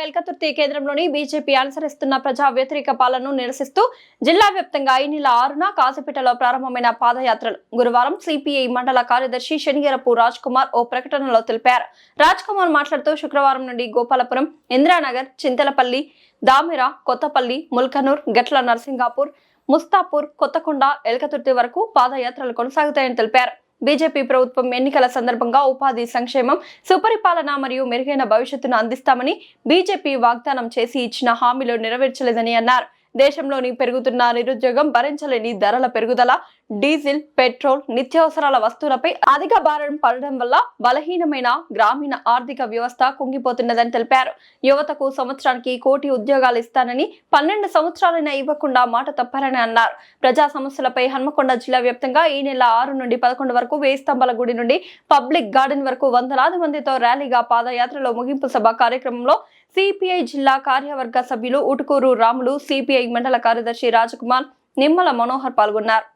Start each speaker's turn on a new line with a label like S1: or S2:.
S1: ఎల్కతుర్తి కేంద్రంలోని బీజేపీ అనుసరిస్తున్న ప్రజా వ్యతిరేక పాలనను నిరసిస్తూ జిల్లా వ్యాప్తంగా ఈ నెల 6న కాజీపేటలో ప్రారంభమైన పాదయాత్రలు గురువారం సిపిఐ మండల కార్యదర్శి శనిగరపు రాజ్ కుమార్ ఓ ప్రకటనలో తెలిపారు. రాజ్ కుమార్ మాట్లాడుతూ శుక్రవారం నుండి గోపాలపురం, ఇంద్రానగర్, చింతలపల్లి, దామిర, కొత్తపల్లి, ముల్కనూర్, గట్ల నర్సింగాపూర్, ముస్తాపూర్, కొత్తకొండ, ఎల్కతుర్తి వరకు పాదయాత్రలు కొనసాగుతాయని తెలిపారు. బీజేపీ ప్రభుత్వం ఎన్నికల సందర్భంగా ఉపాధి, సంక్షేమం, సుపరిపాలన మరియు మెరుగైన భవిష్యత్తును అందిస్తామని బీజేపీ వాగ్దానం చేసి ఇచ్చిన హామీలు నెరవేర్చలేదని అన్నారు. దేశంలోని పెరుగుతున్న నిరుద్యోగం, భరించలేని ధరల పెరుగుదల, డీజిల్, పెట్రోల్, నిత్యావసరాల వస్తువులపై అధిక భారం పడడం వల్ల బలహీనమైన గ్రామీణ ఆర్థిక వ్యవస్థ కుంగిపోతున్నదని తెలిపారు. యువతకు సంవత్సరానికి 1 కోటి ఉద్యోగాలు ఇస్తానని 12 సంవత్సరాలైనా ఇవ్వకుండా మాట తప్పారని అన్నారు. ప్రజా సమస్యలపై హన్మకొండ జిల్లా వ్యాప్తంగా ఈ నెల 6 నుండి 11 వరకు వేయి స్తంభాల గుడి నుండి పబ్లిక్ గార్డెన్ వరకు వందలాది మందితో ర్యాలీగా పాదయాత్రలో ముగింపు సభ కార్యక్రమంలో సిపిఐ జిల్లా కార్యవర్గ సభ్యులు ఉటుకూరు రాములు, సిపిఐ మండల కార్యదర్శి రాజకుమార్, నిమ్మల మనోహర్ పాల్గొన్నారు.